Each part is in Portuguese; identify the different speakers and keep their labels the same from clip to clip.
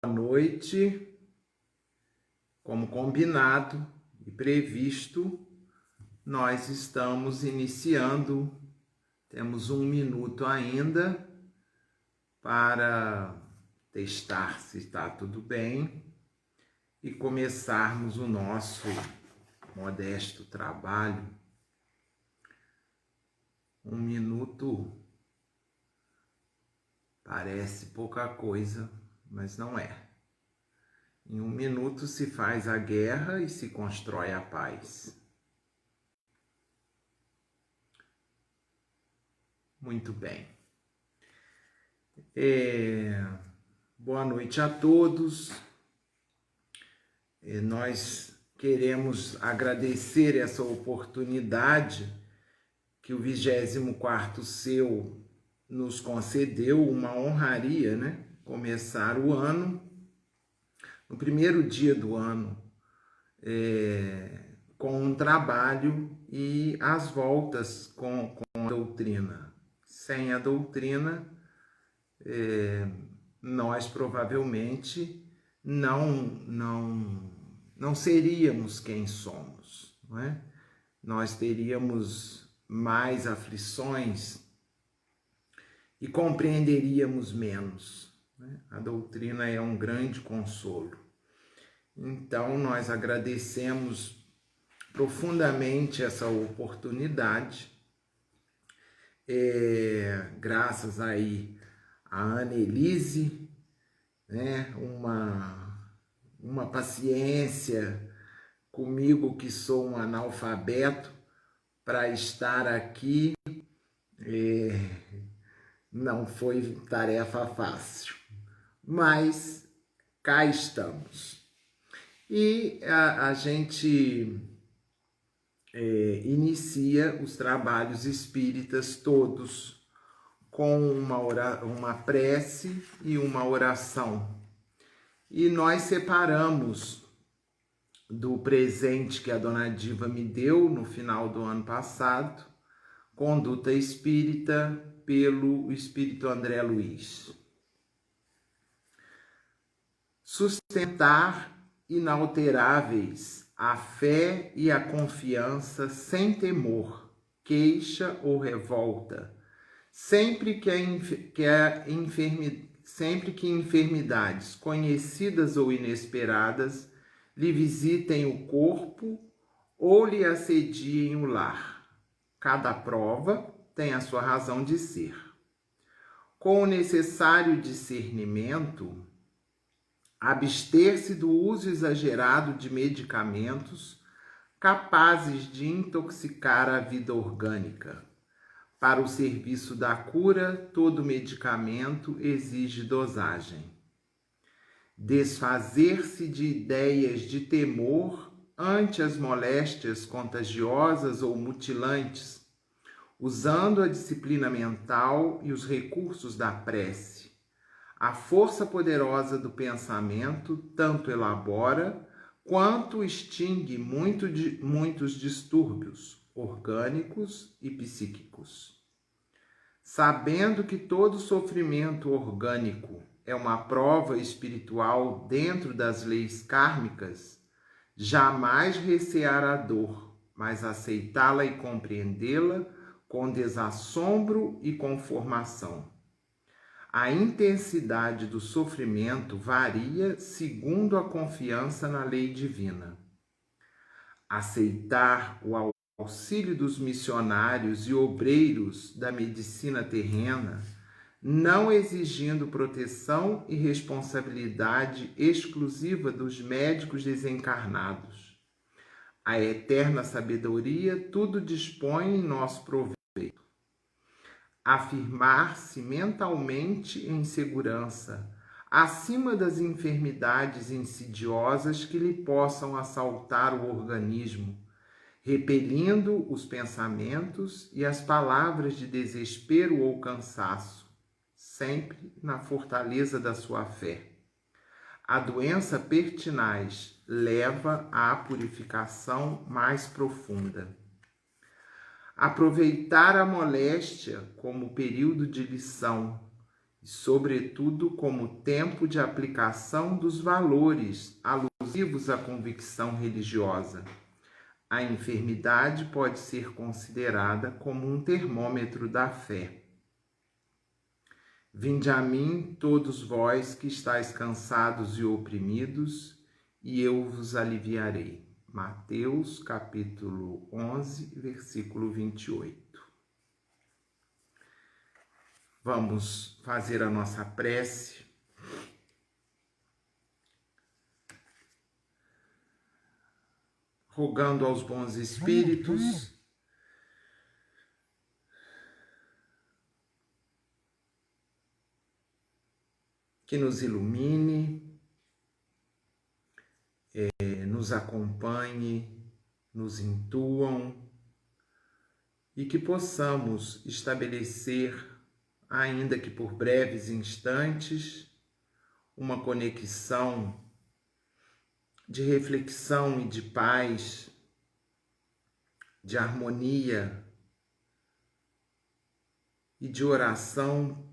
Speaker 1: noite, como combinado e previsto, nós estamos iniciando, temos 1 minuto ainda para testar se está tudo bem e começarmos o nosso modesto trabalho. 1 minuto parece pouca coisa, mas não é. Em 1 minuto se faz a guerra e se constrói a paz. Muito bem. Boa noite a todos. Nós queremos agradecer essa oportunidade que o 24º Seu nos concedeu, uma honraria, né? Começar o ano, no primeiro dia do ano, com um trabalho e as voltas com a doutrina. Sem a doutrina, nós provavelmente não seríamos quem somos, não é? Nós teríamos mais aflições e compreenderíamos menos, né? A doutrina é um grande consolo. Então, nós agradecemos profundamente essa oportunidade, graças aí a Annelise, né? Uma paciência comigo que sou um analfabeto para estar aqui. Não foi tarefa fácil, mas cá estamos. E a gente inicia os trabalhos espíritas todos com uma prece e uma oração. E nós separamos do presente que a Dona Diva me deu no final do ano passado, Conduta Espírita pelo Espírito André Luiz. Sustentar inalteráveis a fé e a confiança sem temor, queixa ou revolta, sempre que enfermidades conhecidas ou inesperadas lhe visitem o corpo ou lhe assediem o lar. Cada prova tem a sua razão de ser. Com o necessário discernimento, abster-se do uso exagerado de medicamentos capazes de intoxicar a vida orgânica. Para o serviço da cura, todo medicamento exige dosagem. Desfazer-se de ideias de temor ante as moléstias contagiosas ou mutilantes, usando a disciplina mental e os recursos da prece. A força poderosa do pensamento tanto elabora quanto extingue muitos distúrbios orgânicos e psíquicos. Sabendo que todo sofrimento orgânico é uma prova espiritual dentro das leis kármicas, jamais recear a dor, mas aceitá-la e compreendê-la com desassombro e conformação. A intensidade do sofrimento varia segundo a confiança na lei divina. Aceitar o auxílio dos missionários e obreiros da medicina terrena, não exigindo proteção e responsabilidade exclusiva dos médicos desencarnados. A eterna sabedoria tudo dispõe em nosso proveito. Afirmar-se mentalmente em segurança, acima das enfermidades insidiosas que lhe possam assaltar o organismo, repelindo os pensamentos e as palavras de desespero ou cansaço, sempre na fortaleza da sua fé. A doença pertinaz leva à purificação mais profunda. Aproveitar a moléstia como período de lição, e, sobretudo, como tempo de aplicação dos valores alusivos à convicção religiosa. A enfermidade pode ser considerada como um termômetro da fé. Vinde a mim, todos vós que estáis cansados e oprimidos, e eu vos aliviarei. Mateus, capítulo 11, versículo 28. Vamos fazer a nossa prece. Rogando aos bons espíritos que nos ilumine, nos acompanhe, nos intuam e que possamos estabelecer, ainda que por breves instantes, uma conexão de reflexão e de paz, de harmonia e de oração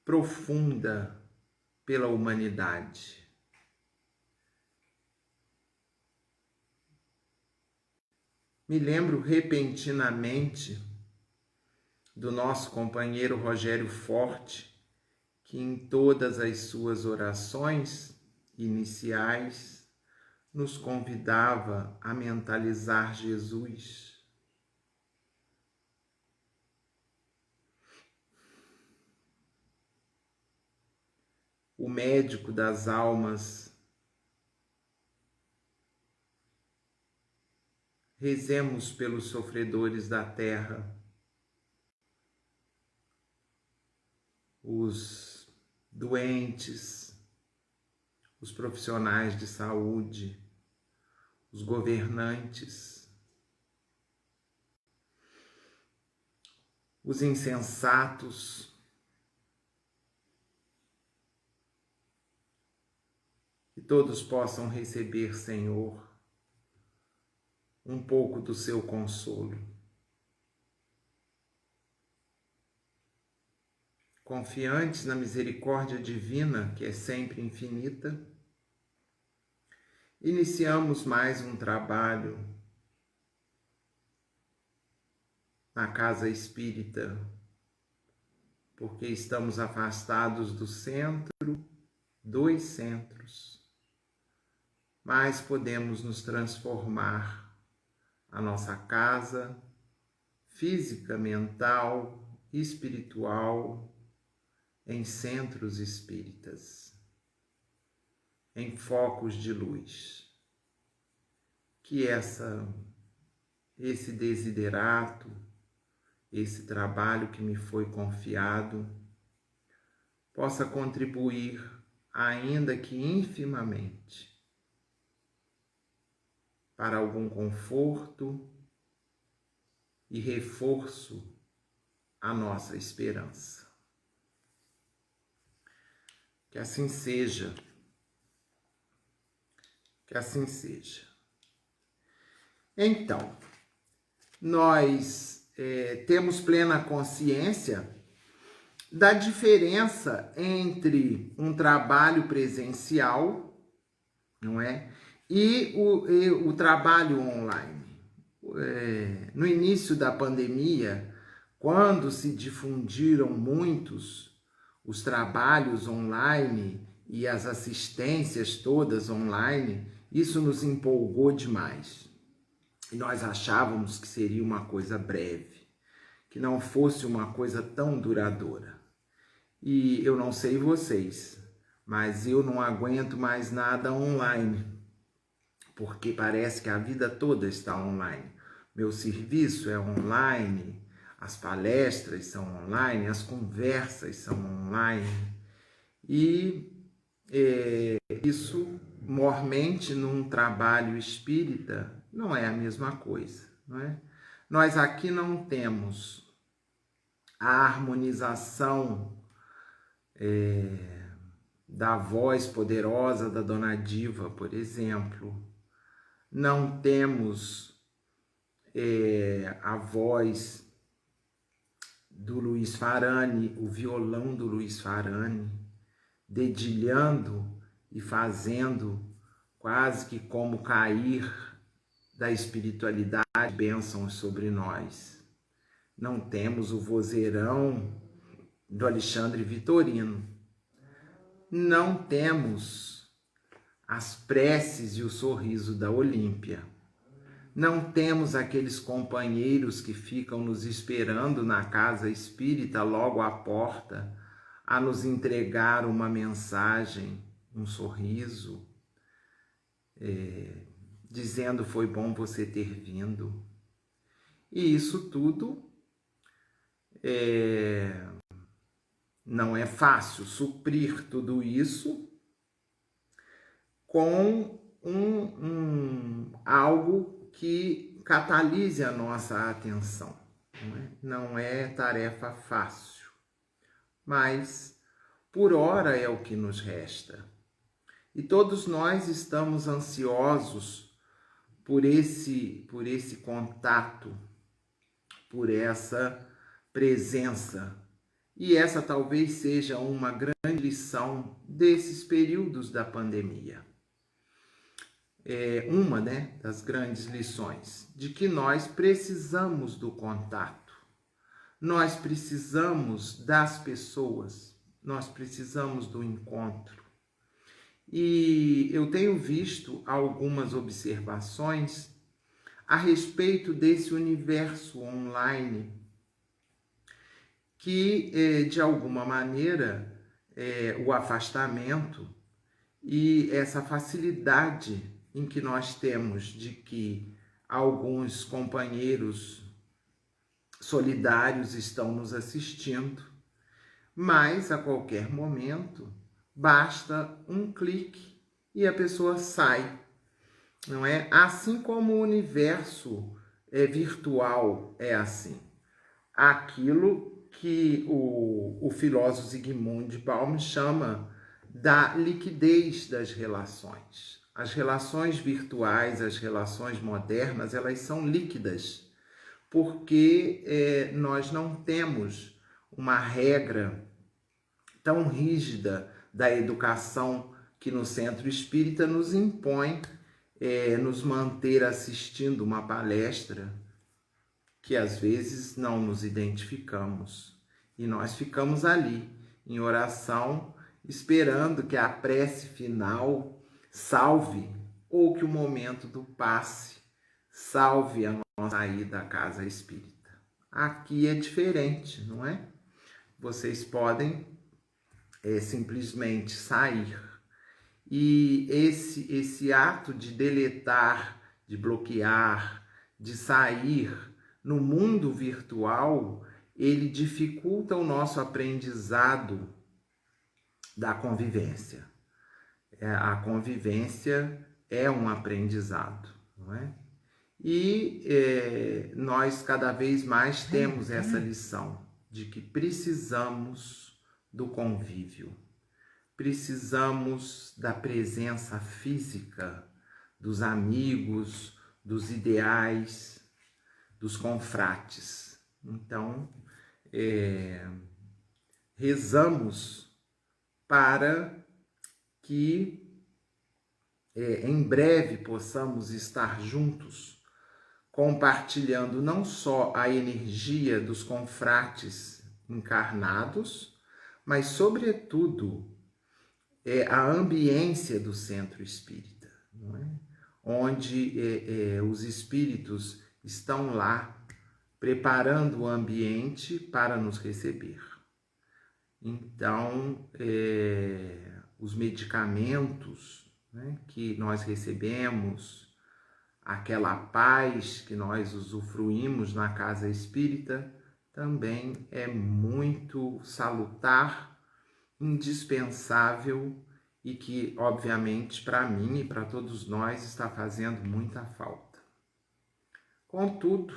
Speaker 1: profunda pela humanidade. Me lembro repentinamente do nosso companheiro Rogério Forte, que em todas as suas orações iniciais nos convidava a mentalizar Jesus. O médico das almas. Rezemos pelos sofredores da terra, os doentes, os profissionais de saúde, os governantes, os insensatos, que todos possam receber, Senhor, um pouco do seu consolo. Confiantes na misericórdia divina, que é sempre infinita, iniciamos mais um trabalho na casa espírita, porque estamos afastados do centro, dos centros, mas podemos nos transformar a nossa casa física, mental, espiritual, em centros espíritas, em focos de luz. Que esse desiderato, esse trabalho que me foi confiado, possa contribuir, ainda que infimamente, para algum conforto e reforço à nossa esperança. Que assim seja. Que assim seja. Então, nós temos plena consciência da diferença entre um trabalho presencial, não é? E o trabalho online. No início da pandemia, quando se difundiram muitos os trabalhos online e as assistências todas online, isso nos empolgou demais. E nós achávamos que seria uma coisa breve, que não fosse uma coisa tão duradoura. E eu não sei vocês, mas eu não aguento mais nada online, porque parece que a vida toda está online. Meu serviço é online, as palestras são online, as conversas são online. E isso, mormente, num trabalho espírita, não é a mesma coisa, não é? Nós aqui não temos a harmonização da voz poderosa da Dona Diva, por exemplo. Não temos a voz do Luiz Farani, o violão do Luiz Farani, dedilhando e fazendo quase que como cair da espiritualidade bênçãos sobre nós. Não temos o vozeirão do Alexandre Vitorino. Não temos as preces e o sorriso da Olímpia. Não temos aqueles companheiros que ficam nos esperando na casa espírita, logo à porta, a nos entregar uma mensagem, um sorriso, dizendo foi bom você ter vindo. E isso tudo não é fácil suprir tudo isso com algo que catalise a nossa atenção. Não é tarefa fácil, mas por hora é o que nos resta. E todos nós estamos ansiosos por esse contato, por essa presença. E essa talvez seja uma grande lição desses períodos da pandemia. Uma, das grandes lições, de que nós precisamos do contato, nós precisamos das pessoas, nós precisamos do encontro. E eu tenho visto algumas observações a respeito desse universo online que, de alguma maneira, o afastamento e essa facilidade em que nós temos de que alguns companheiros solidários estão nos assistindo, mas a qualquer momento basta um clique e a pessoa sai, não é? Assim como o universo virtual é assim. Aquilo que o filósofo Zygmunt Bauman chama da liquidez das relações. As relações virtuais, as relações modernas, elas são líquidas, porque nós não temos uma regra tão rígida da educação que no Centro Espírita nos impõe nos manter assistindo uma palestra que às vezes não nos identificamos. E nós ficamos ali, em oração, esperando que a prece final salve, ou que o momento do passe salve a nossa saída da casa espírita. Aqui é diferente, não é? Vocês podem simplesmente sair. E esse ato de deletar, de bloquear, de sair no mundo virtual, ele dificulta o nosso aprendizado da convivência. A convivência é um aprendizado, não é? E nós cada vez mais temos essa lição de que precisamos do convívio, precisamos da presença física dos amigos, dos ideais, dos confrates. Então, rezamos para que em breve possamos estar juntos, compartilhando não só a energia dos confrates encarnados, mas, sobretudo, a ambiência do Centro Espírita, não é? Onde os espíritos estão lá, preparando o ambiente para nos receber. Então, os medicamentos, né, que nós recebemos, aquela paz que nós usufruímos na casa espírita, também é muito salutar, indispensável e que, obviamente, para mim e para todos nós está fazendo muita falta. Contudo,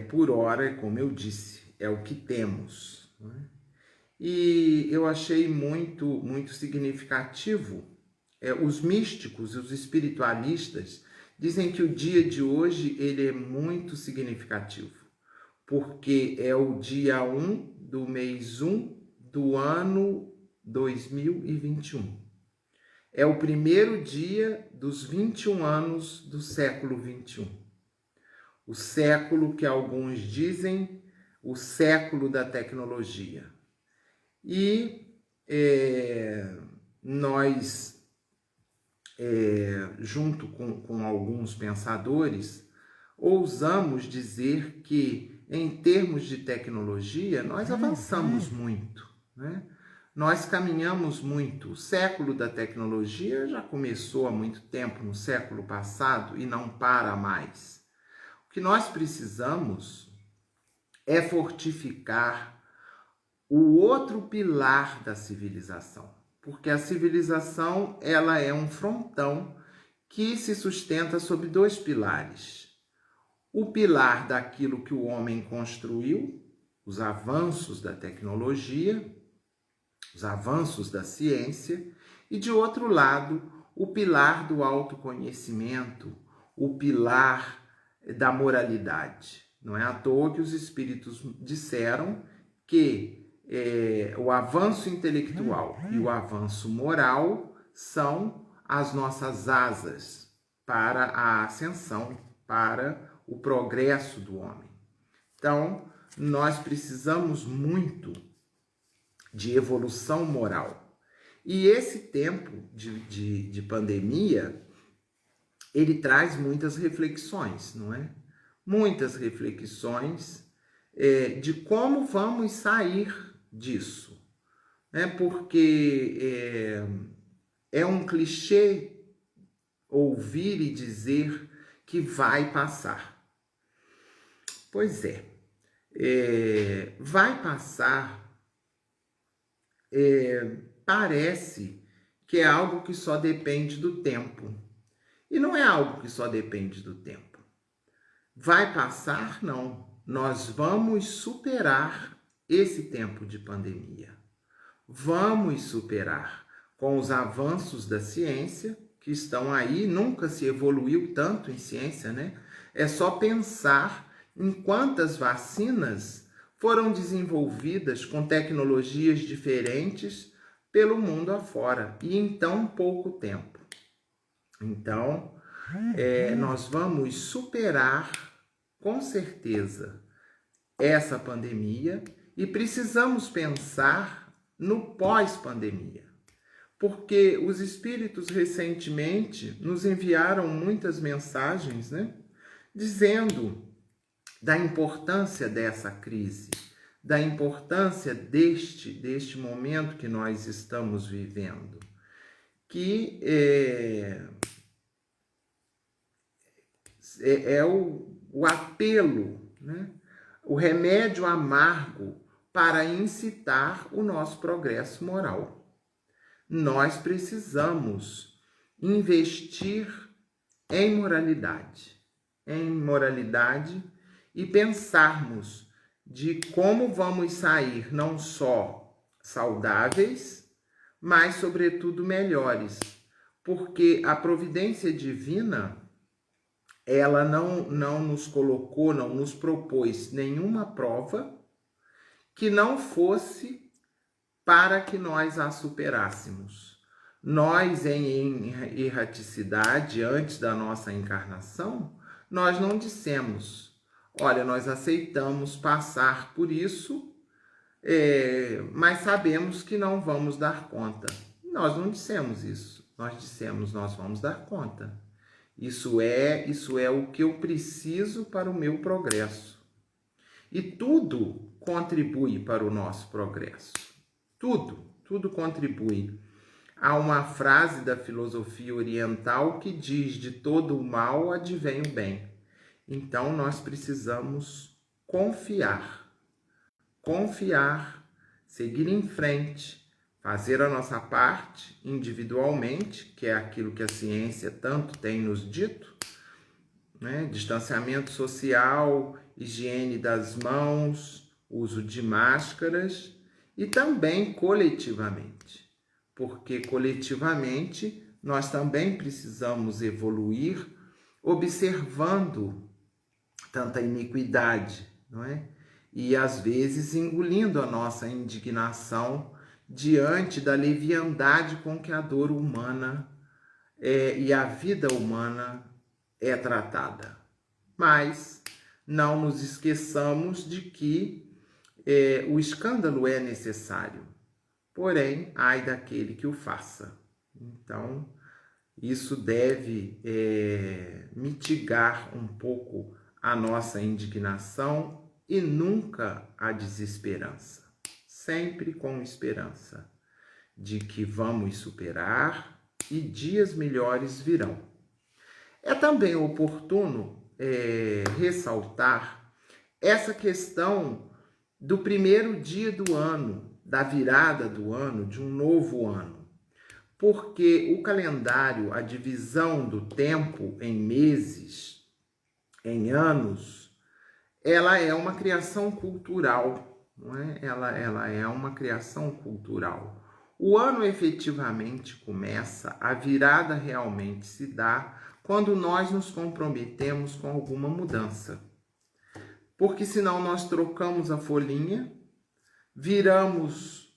Speaker 1: por hora, como eu disse, é o que temos, não é? E eu achei muito significativo, os místicos e os espiritualistas dizem que o dia de hoje ele é muito significativo, porque é o dia 1 do mês 1 do ano 2021. É o primeiro dia dos 21 anos do século 21. O século que alguns dizem o século da tecnologia. E nós, junto com alguns pensadores, ousamos dizer que, em termos de tecnologia, nós avançamos muito, né? Nós caminhamos muito. O século da tecnologia já começou há muito tempo, no século passado, e não para mais. O que nós precisamos é fortificar o outro pilar da civilização, porque a civilização ela é um frontão que se sustenta sobre dois pilares. O pilar daquilo que o homem construiu, os avanços da tecnologia, os avanços da ciência, e de outro lado, o pilar do autoconhecimento, o pilar da moralidade. Não é à toa que os espíritos disseram que o avanço intelectual e o avanço moral são as nossas asas para a ascensão, para o progresso do homem. Então, nós precisamos muito de evolução moral. E esse tempo de pandemia, ele traz muitas reflexões, não é? Muitas reflexões de como vamos sair disso, né? Porque é um clichê ouvir e dizer que vai passar. Pois vai passar, parece que é algo que só depende do tempo. E não é algo que só depende do tempo. Vai passar? Não. Nós vamos superar esse tempo de pandemia. Vamos superar com os avanços da ciência que estão aí. Nunca se evoluiu tanto em ciência, né? É só pensar em quantas vacinas foram desenvolvidas com tecnologias diferentes pelo mundo afora e em tão pouco tempo. Então, nós vamos superar com certeza essa pandemia e precisamos pensar no pós-pandemia, porque os espíritos recentemente nos enviaram muitas mensagens, né, dizendo da importância dessa crise, da importância deste momento que nós estamos vivendo, que é o apelo, né? O remédio amargo para incitar o nosso progresso moral. Nós precisamos investir em moralidade e pensarmos de como vamos sair não só saudáveis, mas, sobretudo, melhores. Porque a providência divina, ela não nos colocou, não nos propôs nenhuma prova que não fosse para que nós a superássemos. Nós, em erraticidade, antes da nossa encarnação, nós não dissemos, olha, nós aceitamos passar por isso, mas sabemos que não vamos dar conta. Nós não dissemos isso. Nós dissemos, nós vamos dar conta. Isso é o que eu preciso para o meu progresso. E tudo contribui para o nosso progresso. Tudo contribui. Há uma frase da filosofia oriental que diz: de todo o mal advém o bem. Então nós precisamos confiar, seguir em frente, fazer a nossa parte individualmente, que é aquilo que a ciência tanto tem nos dito, né? Distanciamento social, higiene das mãos, uso de máscaras, e também coletivamente, porque coletivamente nós também precisamos evoluir, observando tanta iniquidade, não é? e às vezes engolindo a nossa indignação diante da leviandade com que a dor humana e a vida humana é tratada. Mas não nos esqueçamos de que o escândalo é necessário, porém, ai daquele que o faça. Então, isso deve mitigar um pouco a nossa indignação e nunca a desesperança. Sempre com esperança de que vamos superar e dias melhores virão. É também oportuno ressaltar essa questão do primeiro dia do ano, da virada do ano, de um novo ano. Porque o calendário, a divisão do tempo em meses, em anos, ela é uma criação cultural, não é? Ela é uma criação cultural. O ano efetivamente começa, a virada realmente se dá quando nós nos comprometemos com alguma mudança. Porque senão nós trocamos a folhinha, viramos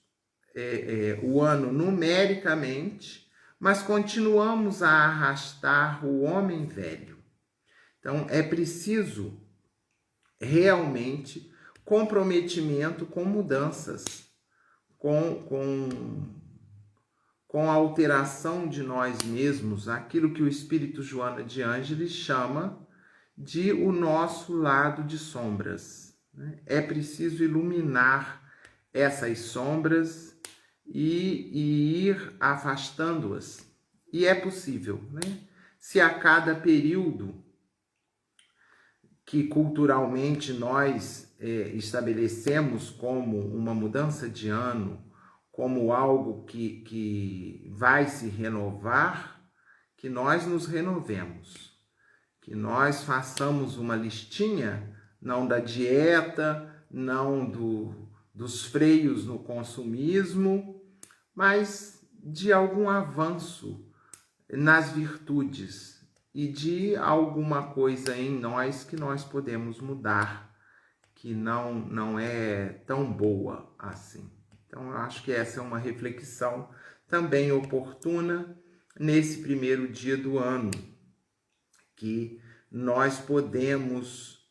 Speaker 1: o ano numericamente, mas continuamos a arrastar o homem velho. Então, é preciso realmente comprometimento com mudanças, com a alteração de nós mesmos, aquilo que o Espírito Joana de Ângeles chama de o nosso lado de sombras. É preciso iluminar essas sombras e ir afastando-as. E é possível, né? Se a cada período que culturalmente nós estabelecemos como uma mudança de ano, como algo que vai se renovar, que nós nos renovemos, que nós façamos uma listinha, não da dieta, não dos freios no consumismo, mas de algum avanço nas virtudes e de alguma coisa em nós que nós podemos mudar, que não é tão boa assim. Então, eu acho que essa é uma reflexão também oportuna nesse primeiro dia do ano, que nós podemos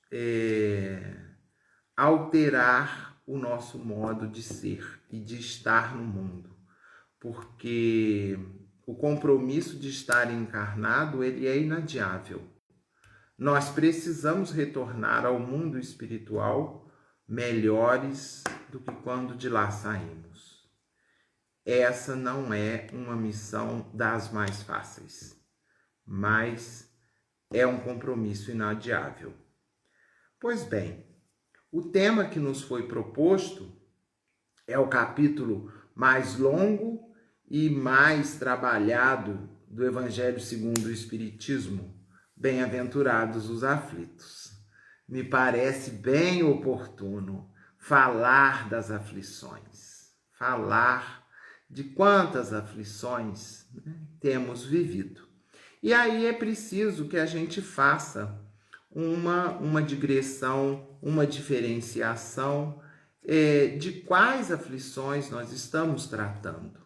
Speaker 1: alterar o nosso modo de ser e de estar no mundo, porque o compromisso de estar encarnado, ele é inadiável. Nós precisamos retornar ao mundo espiritual melhores do que quando de lá saímos. Essa não é uma missão das mais fáceis, mas é um compromisso inadiável. Pois bem, o tema que nos foi proposto é o capítulo mais longo e mais trabalhado do Evangelho segundo o Espiritismo, Bem-aventurados os aflitos. Me parece bem oportuno falar das aflições, falar de quantas aflições temos vivido. E aí é preciso que a gente faça uma digressão, uma diferenciação de quais aflições nós estamos tratando.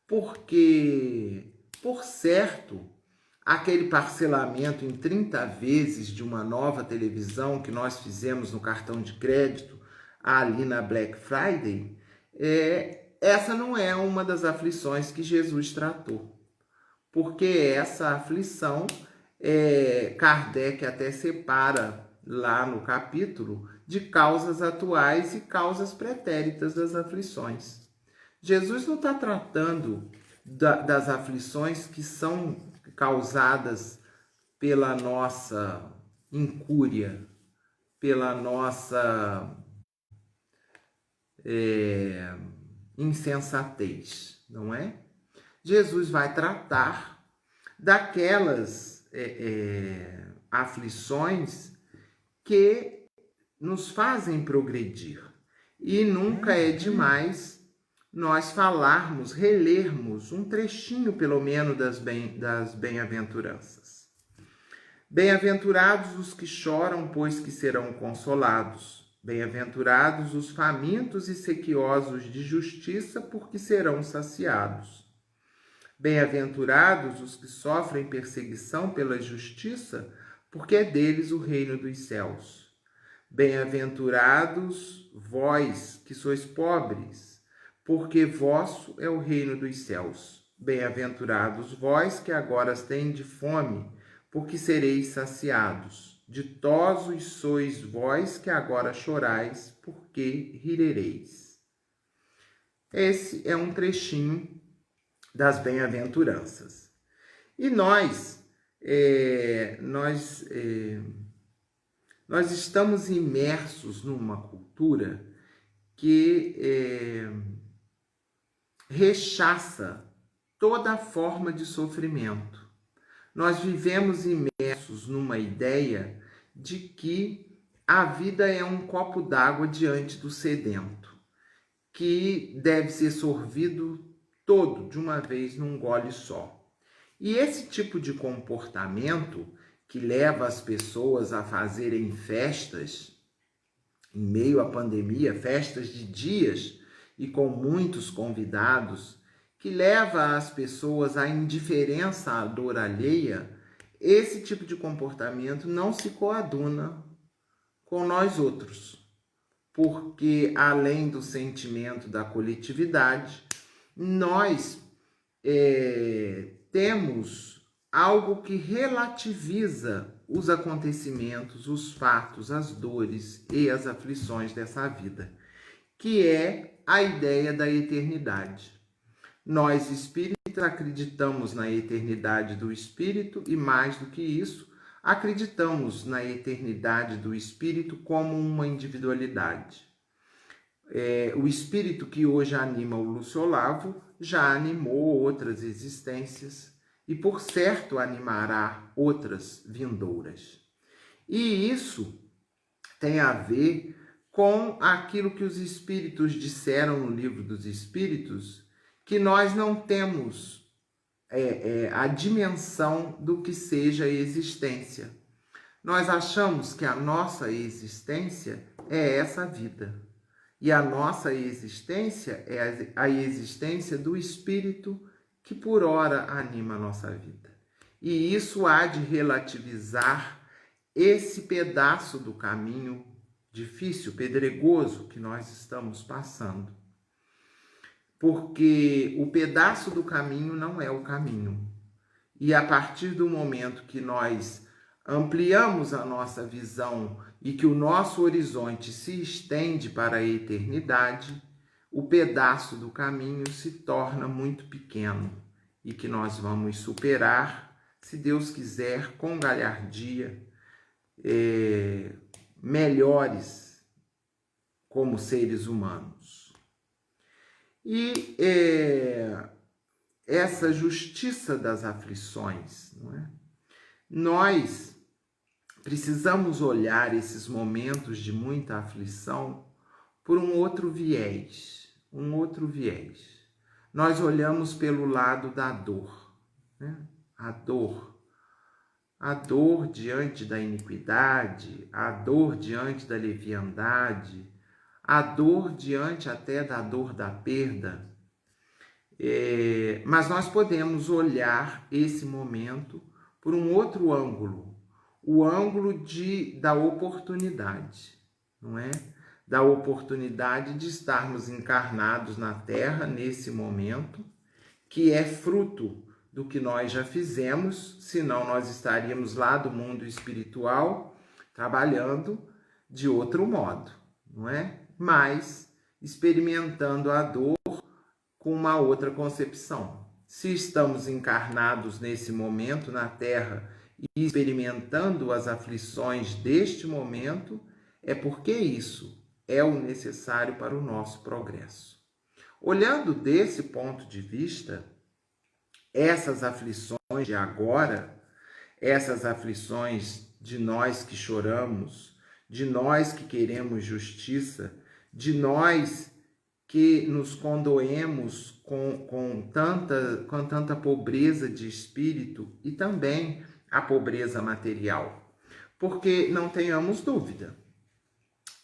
Speaker 1: Porque, por certo, aquele parcelamento em 30 vezes de uma nova televisão que nós fizemos no cartão de crédito ali na Black Friday, essa não é uma das aflições que Jesus tratou. Porque essa aflição, Kardec até separa lá no capítulo de causas atuais e causas pretéritas das aflições. Jesus não está tratando das aflições que são causadas pela nossa incúria, pela nossa insensatez, não é? Jesus vai tratar daquelas aflições que nos fazem progredir. E nunca é demais nós falarmos, relermos um trechinho, pelo menos, das bem-aventuranças. Bem-aventurados os que choram, pois que serão consolados. Bem-aventurados os famintos e sequiosos de justiça, porque serão saciados. Bem-aventurados os que sofrem perseguição pela justiça, porque é deles o reino dos céus. Bem-aventurados vós que sois pobres, porque vosso é o reino dos céus. Bem-aventurados vós que agora tendes fome, porque sereis saciados. Ditosos sois vós que agora chorais, porque rirereis. Esse é um trechinho das bem-aventuranças. E nós estamos imersos numa cultura que rechaça toda forma de sofrimento. Nós vivemos imersos numa ideia de que a vida é um copo d'água diante do sedento, que deve ser sorvido todo de uma vez num gole só. E esse tipo de comportamento que leva as pessoas a fazerem festas em meio à pandemia, festas de dias e com muitos convidados, que leva as pessoas à indiferença à dor alheia, esse tipo de comportamento não se coaduna com nós outros, porque além do sentimento da coletividade, nós temos algo que relativiza os acontecimentos, os fatos, as dores e as aflições dessa vida, que é a ideia da eternidade. Nós, espíritas, acreditamos na eternidade do espírito e, mais do que isso, acreditamos na eternidade do espírito como uma individualidade. O espírito que hoje anima o Lúcio Olavo já animou outras existências e, por certo, animará outras vindouras. E isso tem a ver com aquilo que os espíritos disseram no Livro dos Espíritos, que nós não temos a dimensão do que seja a existência. Nós achamos que a nossa existência é essa vida. E a nossa existência é a existência do espírito que por ora anima a nossa vida. E isso há de relativizar esse pedaço do caminho difícil, pedregoso que nós estamos passando. Porque o pedaço do caminho não é o caminho. E a partir do momento que nós ampliamos a nossa visão e que o nosso horizonte se estende para a eternidade, o pedaço do caminho se torna muito pequeno e que nós vamos superar, se Deus quiser, com galhardia, melhores como seres humanos. E essa justiça das aflições, não é? Nós precisamos olhar esses momentos de muita aflição por um outro viés, Nós olhamos pelo lado da dor, né? A dor diante da iniquidade, a dor diante da leviandade, a dor diante até da dor da perda. Mas nós podemos olhar esse momento por um outro ângulo, o ângulo da oportunidade, não é? Da oportunidade de estarmos encarnados na Terra nesse momento, que é fruto do que nós já fizemos, senão nós estaríamos lá do mundo espiritual trabalhando de outro modo, não é? Mas experimentando a dor com uma outra concepção. Se estamos encarnados nesse momento na Terra e experimentando as aflições deste momento, é porque isso é o necessário para o nosso progresso. Olhando desse ponto de vista, essas aflições de agora, essas aflições de nós que choramos, de nós que queremos justiça, de nós que nos condoemos com tanta pobreza de espírito e também a pobreza material. Porque não tenhamos dúvida,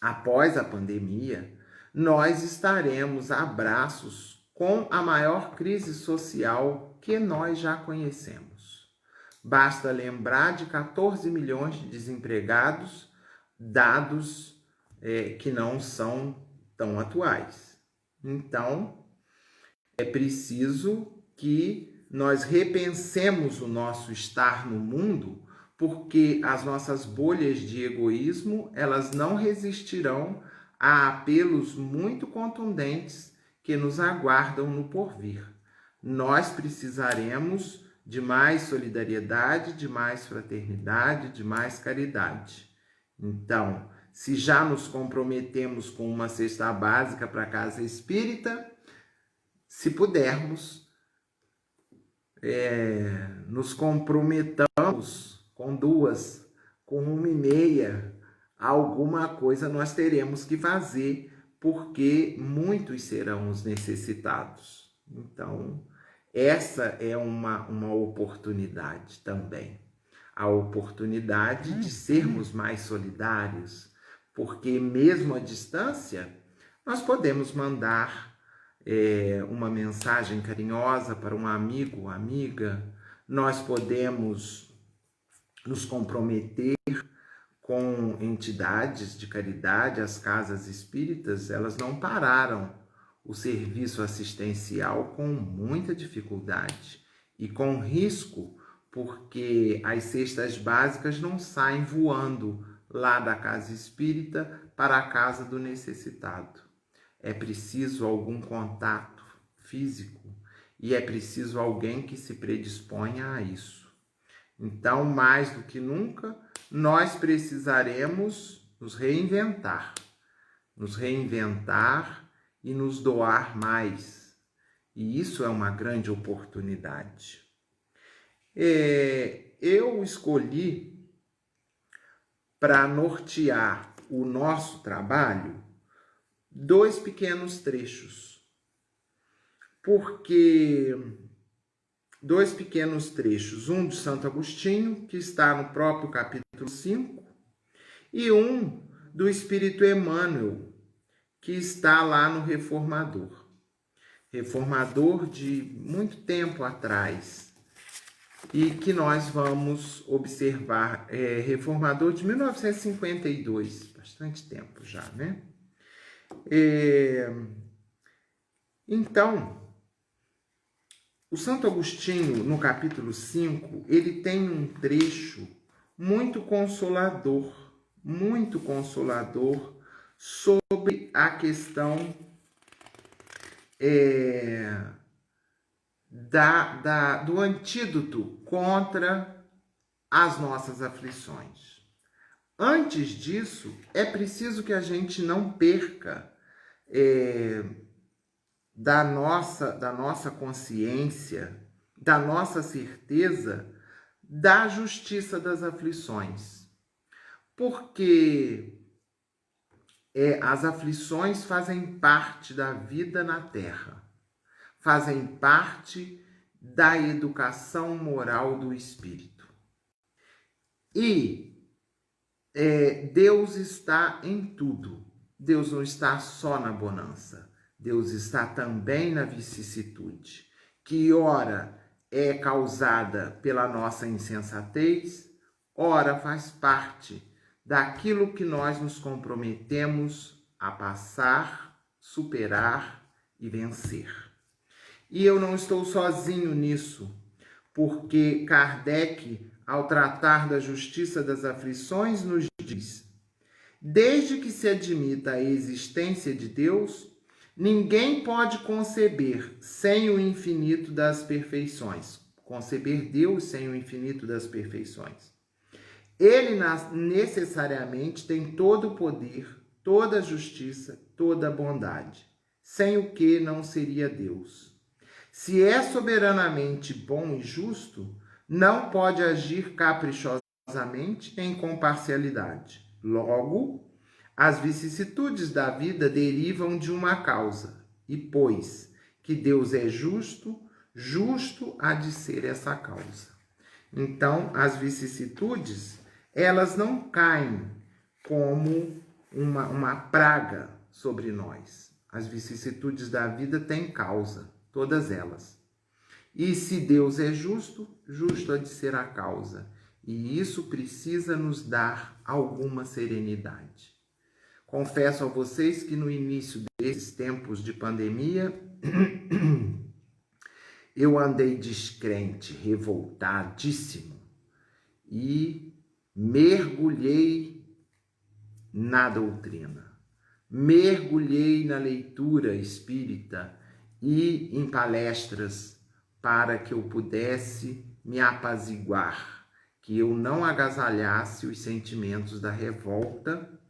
Speaker 1: após a pandemia, nós estaremos a braços com a maior crise social que nós já conhecemos. Basta lembrar de 14 milhões de desempregados, dados que não são tão atuais. Então, é preciso que nós repensemos o nosso estar no mundo, porque as nossas bolhas de egoísmo, elas não resistirão a apelos muito contundentes que nos aguardam no porvir. Nós precisaremos de mais solidariedade, de mais fraternidade, de mais caridade. Então, se já nos comprometemos com uma cesta básica para a casa espírita, se pudermos, nos comprometamos com 2, com 1,5, alguma coisa nós teremos que fazer, porque muitos serão os necessitados. Então, essa é uma oportunidade também. A oportunidade de sermos mais solidários, porque mesmo à distância, nós podemos mandar uma mensagem carinhosa para um amigo ou amiga, nós podemos nos comprometer com entidades de caridade. As casas espíritas, elas não pararam o serviço assistencial com muita dificuldade e com risco, porque as cestas básicas não saem voando lá da casa espírita para a casa do necessitado. É preciso algum contato físico e é preciso alguém que se predisponha a isso. Então, mais do que nunca, nós precisaremos nos reinventar e nos doar mais. E isso é uma grande oportunidade. Eu escolhi, para nortear o nosso trabalho, 2 pequenos trechos. Porque 2 pequenos trechos, um de Santo Agostinho, que está no próprio capítulo 5, e um do Espírito Emmanuel, que está lá no Reformador. Reformador de muito tempo atrás, e que nós vamos observar, Reformador de 1952, bastante tempo já, né? Então, o Santo Agostinho, no capítulo 5, ele tem um trecho muito consolador sobre a questão do antídoto contra as nossas aflições. Antes disso, é preciso que a gente não perca da nossa consciência, da nossa certeza da justiça das aflições. Porque as aflições fazem parte da vida na Terra, fazem parte da educação moral do espírito. E Deus está em tudo. Deus não está só na bonança. Deus está também na vicissitude, que ora é causada pela nossa insensatez, ora faz parte daquilo que nós nos comprometemos a passar, superar e vencer. E eu não estou sozinho nisso, porque Kardec, ao tratar da justiça das aflições, nos diz: desde que se admita a existência de Deus, ninguém pode conceber sem o infinito das perfeições. Conceber Deus sem o infinito das perfeições. Ele necessariamente tem todo o poder, toda a justiça, toda a bondade, sem o que não seria Deus. Se é soberanamente bom e justo, não pode agir caprichosamente em comparcialidade. Logo, as vicissitudes da vida derivam de uma causa, e pois que Deus é justo, justo há de ser essa causa. Então, as vicissitudes, elas não caem como uma praga sobre nós. As vicissitudes da vida têm causa, todas elas. E se Deus é justo, justo há de ser a causa. E isso precisa nos dar alguma serenidade. Confesso a vocês que no início desses tempos de pandemia, eu andei descrente, revoltadíssimo e mergulhei na doutrina, mergulhei na leitura espírita e em palestras para que eu pudesse me apaziguar, que eu não agasalhasse os sentimentos da revolta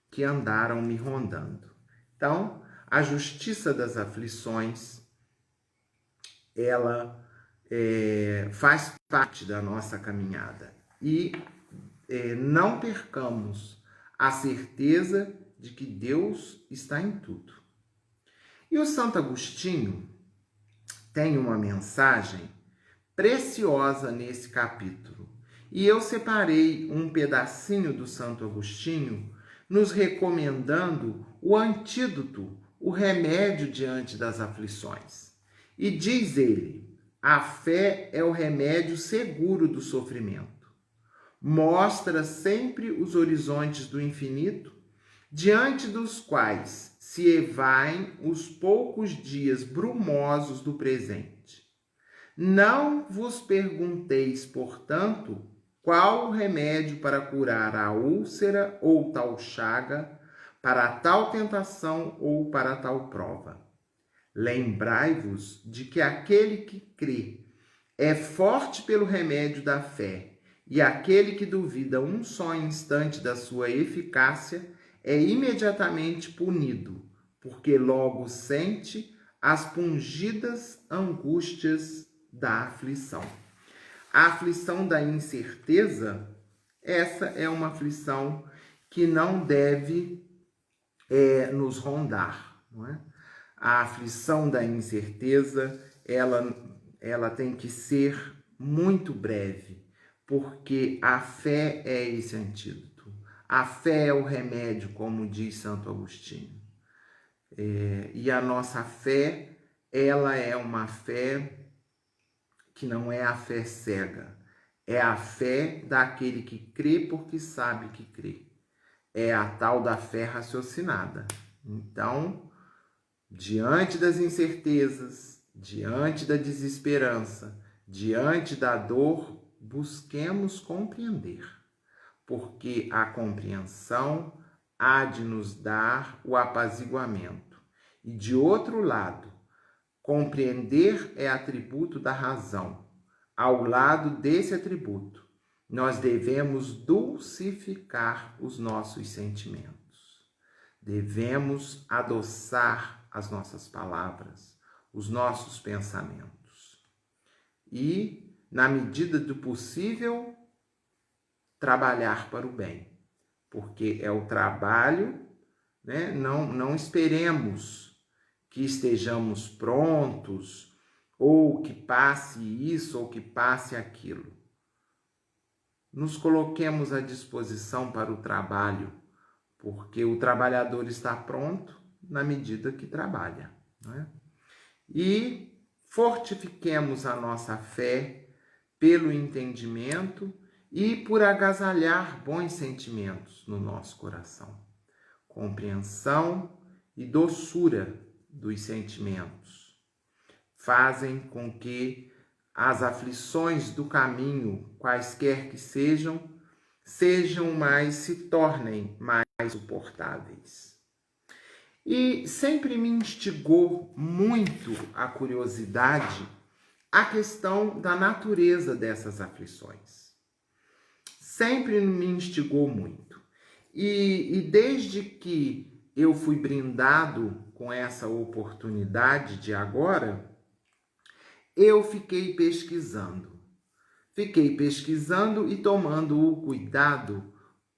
Speaker 1: que andaram me rondando. Então, a justiça das aflições, ela faz parte da nossa caminhada. E não percamos a certeza de que Deus está em tudo. E o Santo Agostinho tem uma mensagem preciosa nesse capítulo. E eu separei um pedacinho do Santo Agostinho nos recomendando o antídoto, o remédio diante das aflições. E diz ele: a fé é o remédio seguro do sofrimento. Mostra sempre os horizontes do infinito, diante dos quais se evaem os poucos dias brumosos do presente. Não vos pergunteis, portanto, qual o remédio para curar a úlcera ou tal chaga, para tal tentação ou para tal prova. Lembrai-vos de que aquele que crê é forte pelo remédio da fé, e aquele que duvida um só instante da sua eficácia é imediatamente punido, porque logo sente as pungidas angústias da aflição. A aflição da incerteza, essa é uma aflição que não deve nos rondar, não é? A aflição da incerteza, ela tem que ser muito breve, porque a fé é esse antídoto. A fé é o remédio, como diz Santo Agostinho. E a nossa fé, ela é uma fé que não é a fé cega. É a fé daquele que crê porque sabe que crê. É a tal da fé raciocinada. Então, diante das incertezas, diante da desesperança, diante da dor, busquemos compreender, porque a compreensão há de nos dar o apaziguamento. E de outro lado, compreender é atributo da razão. Ao lado desse atributo, nós devemos dulcificar os nossos sentimentos. Devemos adoçar as nossas palavras, os nossos pensamentos. E, na medida do possível, trabalhar para o bem. Porque é o trabalho, né? Não esperemos que estejamos prontos, ou que passe isso, ou que passe aquilo. Nos coloquemos à disposição para o trabalho, porque o trabalhador está pronto na medida que trabalha, não é? E fortifiquemos a nossa fé pelo entendimento e por agasalhar bons sentimentos no nosso coração. Compreensão e doçura dos sentimentos fazem com que as aflições do caminho, quaisquer que sejam se tornem mais suportáveis. E sempre me instigou muito a curiosidade a questão da natureza dessas aflições. Sempre me instigou muito. E desde que eu fui brindado com essa oportunidade de agora, eu fiquei pesquisando. Fiquei pesquisando e tomando o cuidado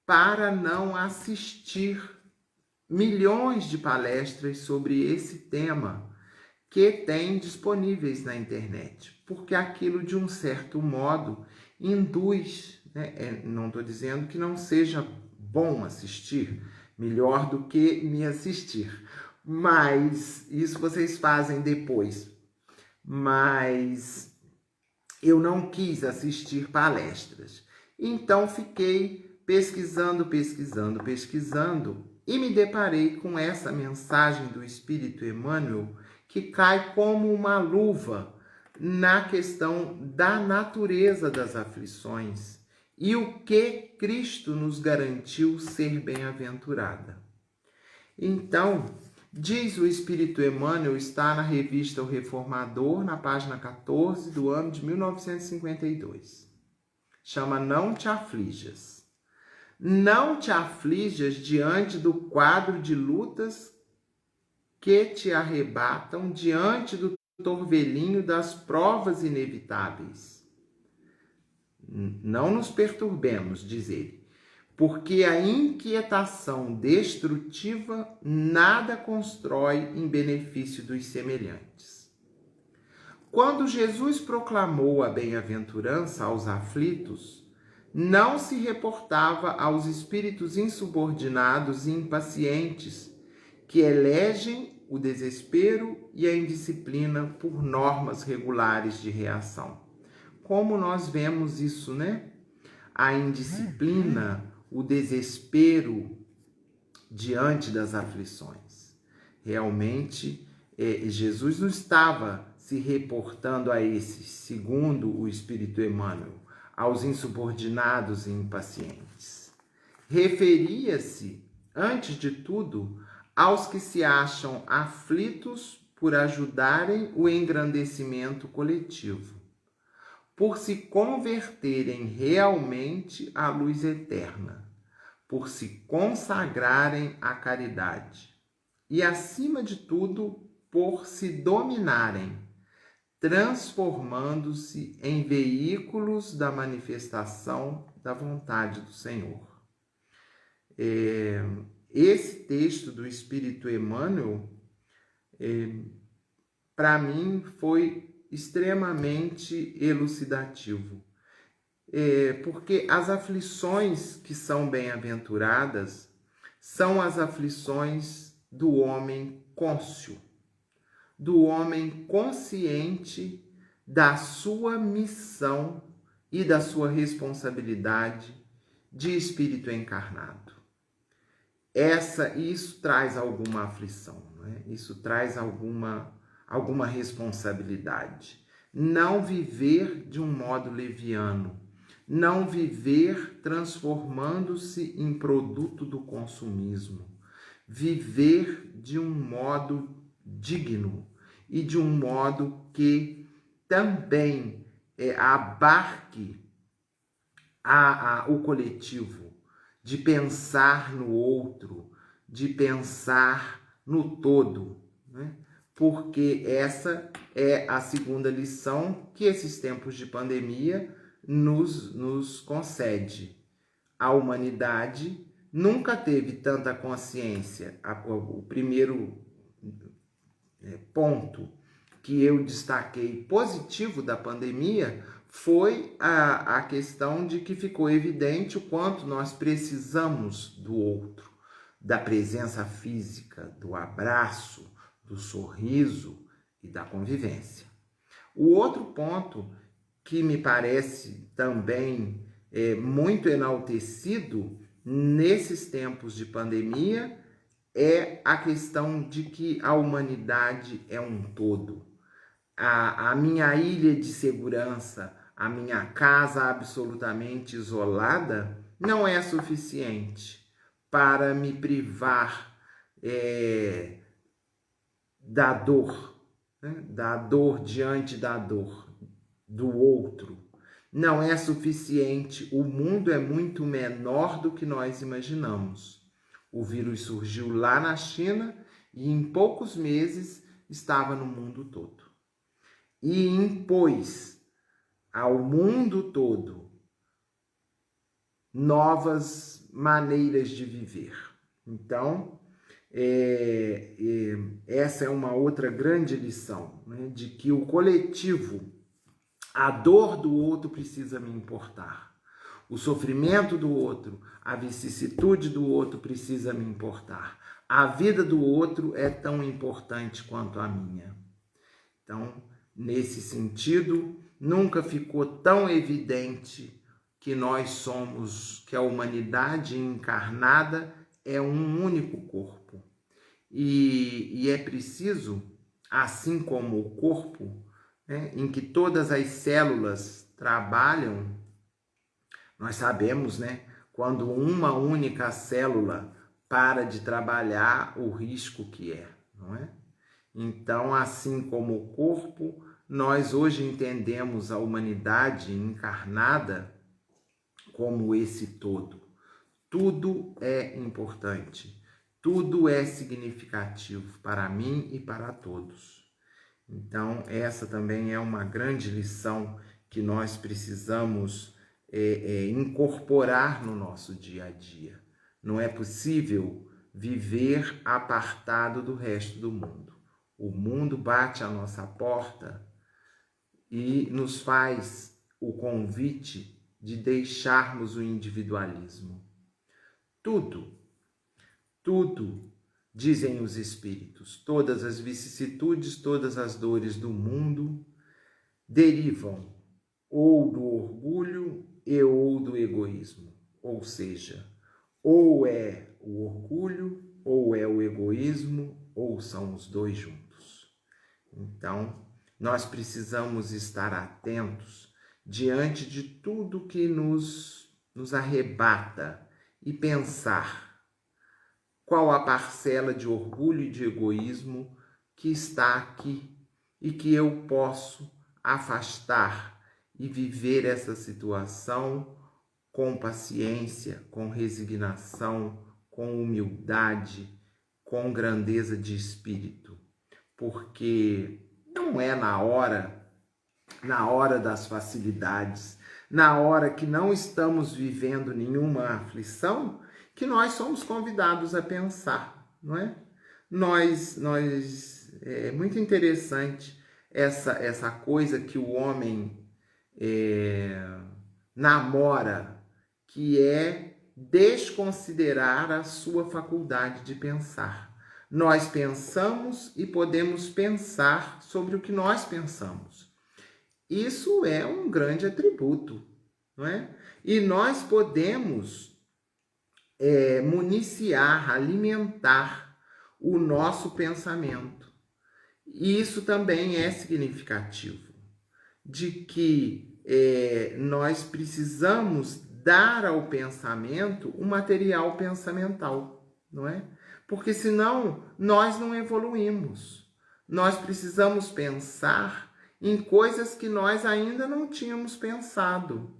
Speaker 1: para não assistir milhões de palestras sobre esse tema que tem disponíveis na internet, porque aquilo, de um certo modo, induz, né? Não estou dizendo que não seja bom assistir, melhor do que me assistir. Mas isso vocês fazem depois. Mas eu não quis assistir palestras. Então fiquei pesquisando e me deparei com essa mensagem do Espírito Emmanuel que cai como uma luva na questão da natureza das aflições e o que Cristo nos garantiu ser bem-aventurada. Então, diz o Espírito Emmanuel, está na revista O Reformador, na página 14 do ano de 1952. Chama Não Te Aflijas. Não te aflijas diante do quadro de lutas que te arrebatam, diante do torvelinho das provas inevitáveis. Não nos perturbemos, diz ele, porque a inquietação destrutiva nada constrói em benefício dos semelhantes. Quando Jesus proclamou a bem-aventurança aos aflitos, não se reportava aos espíritos insubordinados e impacientes que elegem o desespero e a indisciplina por normas regulares de reação. Como nós vemos isso, né? A indisciplina, o desespero diante das aflições. Realmente, Jesus não estava se reportando a esses, segundo o Espírito Emmanuel, aos insubordinados e impacientes. Referia-se, antes de tudo, aos que se acham aflitos por ajudarem o engrandecimento coletivo, por se converterem realmente à luz eterna, por se consagrarem à caridade e, acima de tudo, por se dominarem, transformando-se em veículos da manifestação da vontade do Senhor. Esse texto do Espírito Emmanuel, para mim, foi extremamente elucidativo, porque as aflições que são bem-aventuradas são as aflições do homem cônscio, do homem consciente da sua missão e da sua responsabilidade de espírito encarnado. Isso traz alguma aflição, não é? Isso traz alguma responsabilidade. Não viver de um modo leviano, não viver transformando-se em produto do consumismo, viver de um modo digno e de um modo que também abarque o coletivo, de pensar no outro, de pensar no todo, né? Porque essa é a segunda lição que esses tempos de pandemia nos concede. A humanidade nunca teve tanta consciência. O primeiro ponto que eu destaquei positivo da pandemia foi a questão de que ficou evidente o quanto nós precisamos do outro, da presença física, do abraço, do sorriso e da convivência. O outro ponto que me parece também muito enaltecido nesses tempos de pandemia é a questão de que a humanidade é um todo. A minha ilha de segurança, a minha casa absolutamente isolada, não é suficiente para me privar da dor, né? Da dor diante da dor do outro. Não é suficiente, o mundo é muito menor do que nós imaginamos. O vírus surgiu lá na China e em poucos meses estava no mundo todo. E impôs ao mundo todo novas maneiras de viver. Então, essa é uma outra grande lição, né, de que o coletivo, a dor do outro precisa me importar. O sofrimento do outro, a vicissitude do outro precisa me importar. A vida do outro é tão importante quanto a minha. Então, nesse sentido, nunca ficou tão evidente que nós somos, que a humanidade encarnada é um único corpo. E é preciso, assim como o corpo, né, em que todas as células trabalham, nós sabemos, né, quando uma única célula para de trabalhar, o risco que é, não é? Então, assim como o corpo, nós hoje entendemos a humanidade encarnada como esse todo. Tudo é importante, tudo é significativo para mim e para todos. Então, essa também é uma grande lição que nós precisamos incorporar no nosso dia a dia. Não é possível viver apartado do resto do mundo. O mundo bate à nossa porta e nos faz o convite de deixarmos o individualismo. Tudo, dizem os espíritos, todas as vicissitudes, todas as dores do mundo derivam ou do orgulho ou do egoísmo. Ou seja, ou é o orgulho, ou é o egoísmo, ou são os dois juntos. Então, nós precisamos estar atentos diante de tudo que nos arrebata e pensar qual a parcela de orgulho e de egoísmo que está aqui e que eu posso afastar e viver essa situação com paciência, com resignação, com humildade, com grandeza de espírito. Porque não é na hora das facilidades, na hora que não estamos vivendo nenhuma aflição, que nós somos convidados a pensar, não é? É muito interessante essa coisa que o homem namora, que é desconsiderar a sua faculdade de pensar. Nós pensamos e podemos pensar sobre o que nós pensamos. Isso é um grande atributo, não é? E nós podemos municiar, alimentar o nosso pensamento. E isso também é significativo, de que nós precisamos dar ao pensamento um material pensamental, não é? Porque senão nós não evoluímos. Nós precisamos pensar em coisas que nós ainda não tínhamos pensado.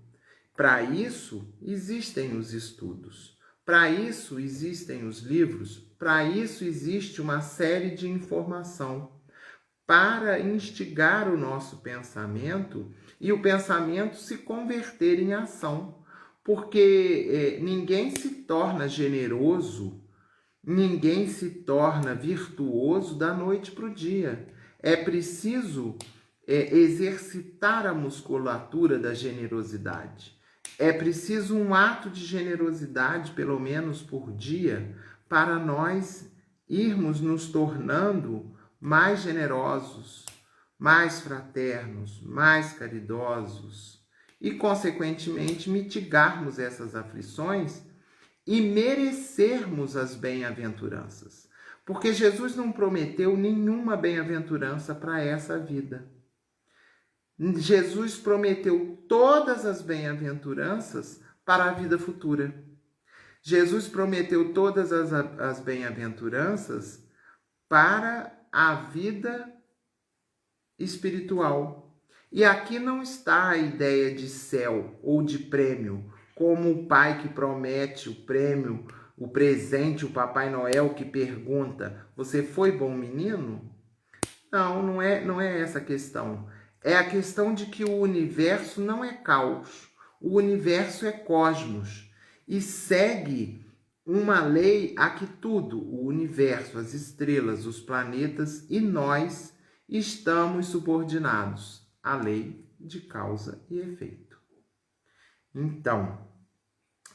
Speaker 1: Para isso existem os estudos, para isso existem os livros, para isso existe uma série de informação para instigar o nosso pensamento e o pensamento se converter em ação. Porque ninguém se torna generoso, ninguém se torna virtuoso da noite para o dia. É preciso exercitar a musculatura da generosidade. É preciso um ato de generosidade, pelo menos por dia, para nós irmos nos tornando mais generosos, mais fraternos, mais caridosos e, consequentemente, mitigarmos essas aflições e merecermos as bem-aventuranças. Porque Jesus não prometeu nenhuma bem-aventurança para essa vida. Jesus prometeu todas as bem-aventuranças para a vida futura. Jesus prometeu todas as bem-aventuranças para a vida espiritual. E aqui não está a ideia de céu ou de prêmio, como o pai que promete o prêmio, o presente, o Papai Noel que pergunta: você foi bom menino? Não é essa a questão. É a questão de que o universo não é caos. O universo é cosmos e segue uma lei a que tudo, o universo, as estrelas, os planetas e nós estamos subordinados à lei de causa e efeito. Então,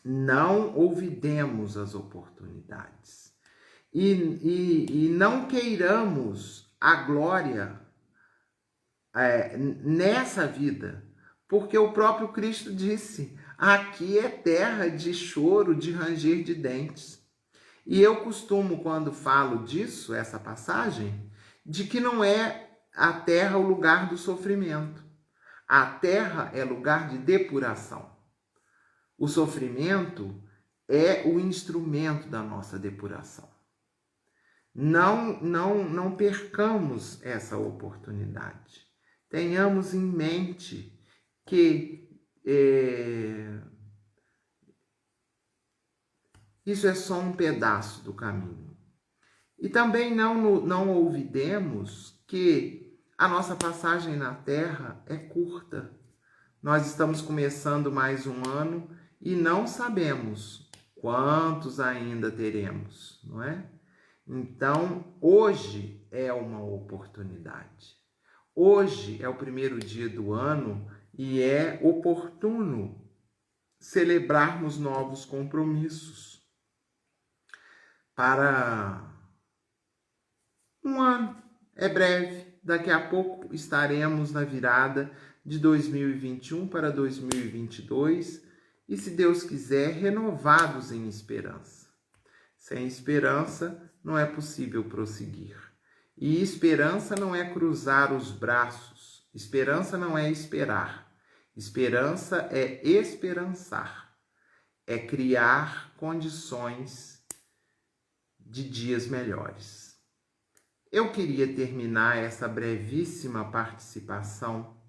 Speaker 1: não olvidemos as oportunidades e não queiramos a glória nessa vida, porque o próprio Cristo disse: aqui é terra de choro, de ranger de dentes. E eu costumo, quando falo disso, essa passagem, de que não é a terra o lugar do sofrimento. A terra é lugar de depuração. O sofrimento é o instrumento da nossa depuração. Não percamos essa oportunidade. Tenhamos em mente que isso é só um pedaço do caminho. E também não olvidemos que a nossa passagem na Terra é curta. Nós estamos começando mais um ano e não sabemos quantos ainda teremos, não é? Então, hoje é uma oportunidade. Hoje é o primeiro dia do ano e é oportuno celebrarmos novos compromissos para um ano. É breve, daqui a pouco estaremos na virada de 2021 para 2022 e, se Deus quiser, renovados em esperança. Sem esperança não é possível prosseguir. E esperança não é cruzar os braços. Esperança não é esperar. Esperança é esperançar. É criar condições de dias melhores. Eu queria terminar essa brevíssima participação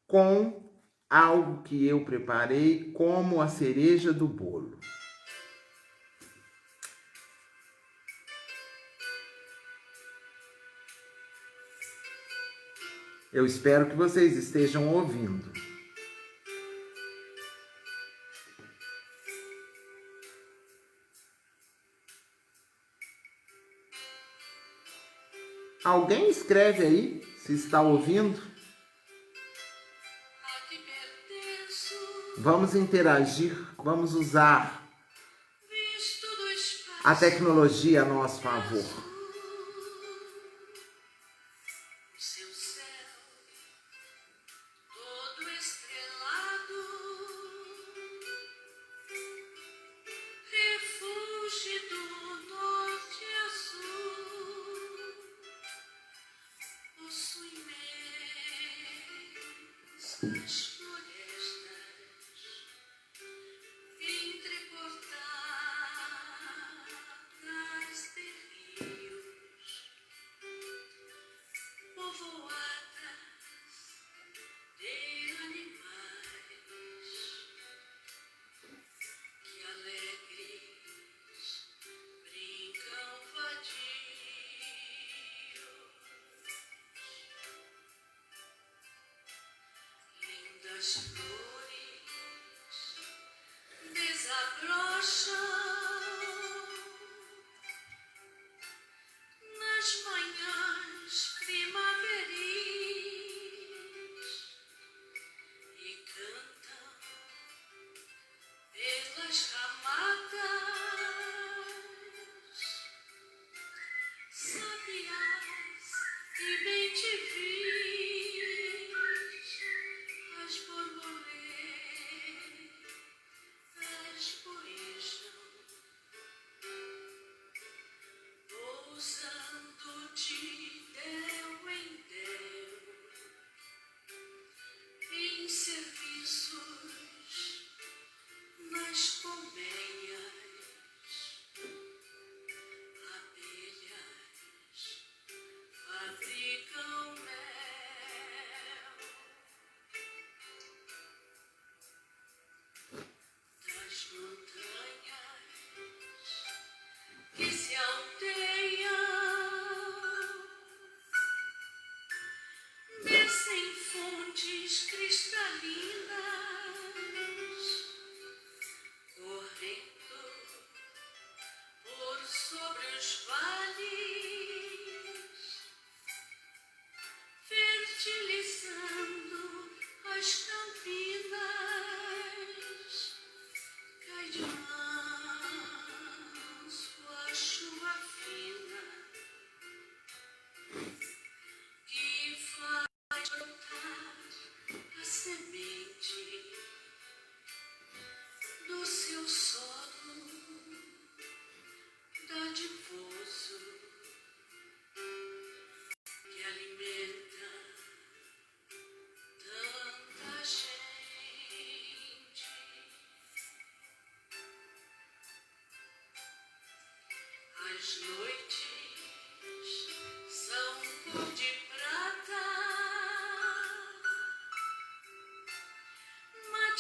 Speaker 1: com algo que eu preparei como a cereja do bolo. Eu espero que vocês estejam ouvindo. Alguém escreve aí, se está ouvindo? Vamos interagir, vamos usar a tecnologia a nosso favor.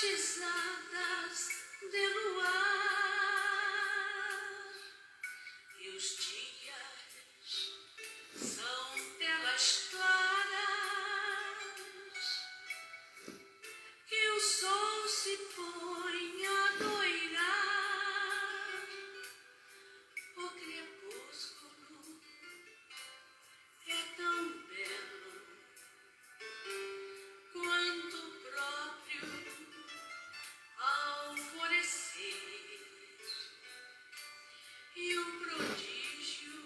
Speaker 2: batizadas de luar, e os dias são telas claras, e o sol se põe a doirar, o crepúsculo é tão belo quanto o próprio alvorecer, e o prodígio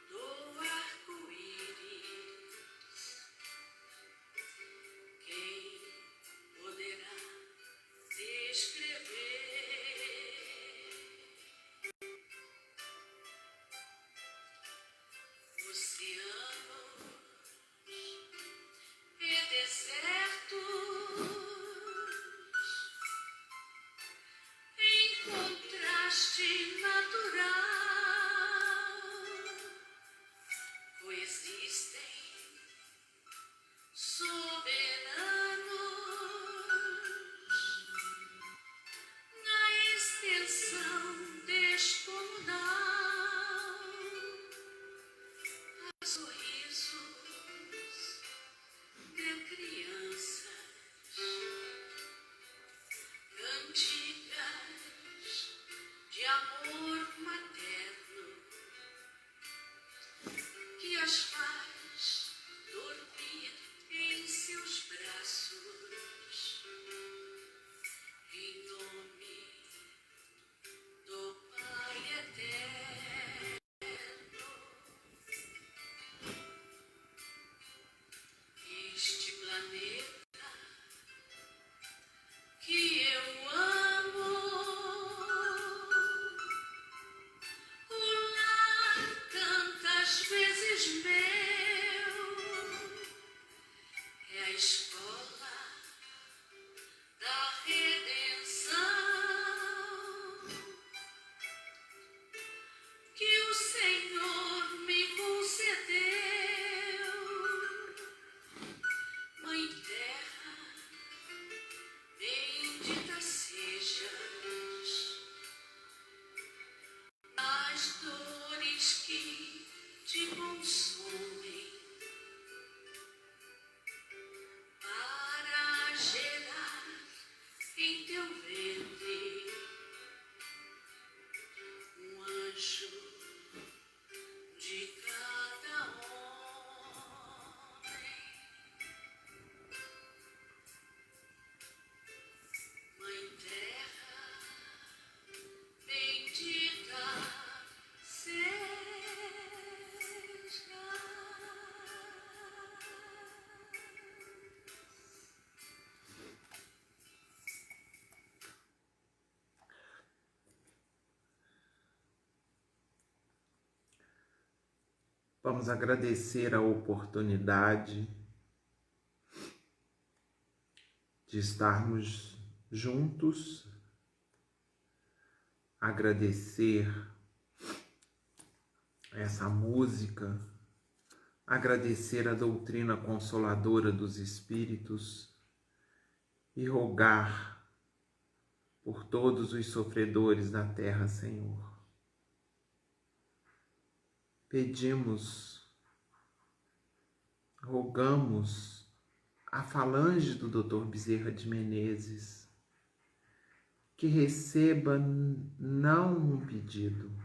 Speaker 2: do arco-íris, quem poderá descrever? Oceanos e desertos, em contraste natural, coexistem soberanos na extensão descomunal. Há sorrisos de crianças, cantigas de amor materno, que as faz dormir em seus braços, em nome do Pai eterno. Este planeta que eu amo, o lar tantas vezes meu, é a escola da redenção que o Senhor me concedeu. Mãe Terra, bendita sejas, as dores que te consomem, para gerar em teu ventre um anjo de cada homem. Mãe Terra, bendita sejas.
Speaker 1: Vamos agradecer a oportunidade de estarmos juntos, agradecer essa música, agradecer a doutrina consoladora dos Espíritos e rogar por todos os sofredores da terra, Senhor. Pedimos, rogamos a falange do Dr. Bezerra de Menezes que receba não um pedido,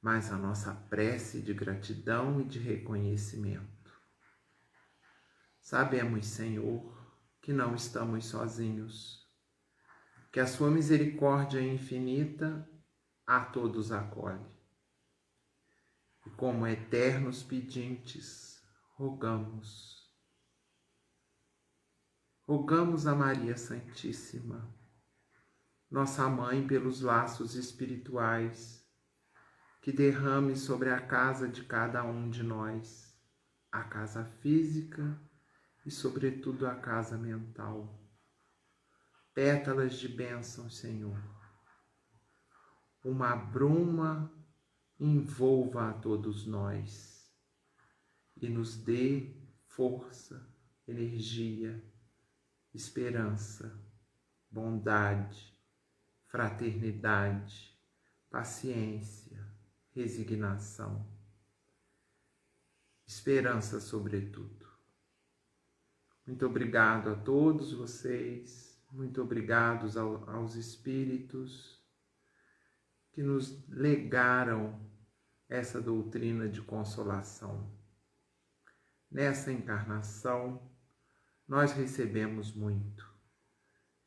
Speaker 1: mas a nossa prece de gratidão e de reconhecimento. Sabemos, Senhor, que não estamos sozinhos, que a sua misericórdia infinita a todos acolhe. E como eternos pedintes, rogamos a Maria Santíssima, nossa Mãe pelos laços espirituais, que derrame sobre a casa de cada um de nós, a casa física e, sobretudo, a casa mental, pétalas de bênção, Senhor. Uma bruma envolva a todos nós e nos dê força, energia esperança, bondade, fraternidade, paciência, resignação. Esperança sobretudo. Muito obrigado a todos vocês, muito obrigado aos espíritos que nos legaram essa doutrina de consolação. Nessa encarnação, nós recebemos muito.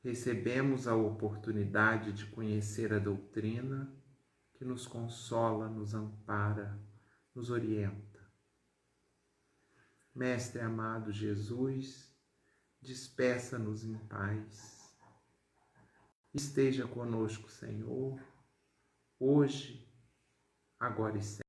Speaker 1: Recebemos a oportunidade de conhecer a doutrina que nos consola, nos ampara, nos orienta. Mestre amado Jesus, despeça-nos em paz. Esteja conosco, Senhor, hoje, agora e sempre.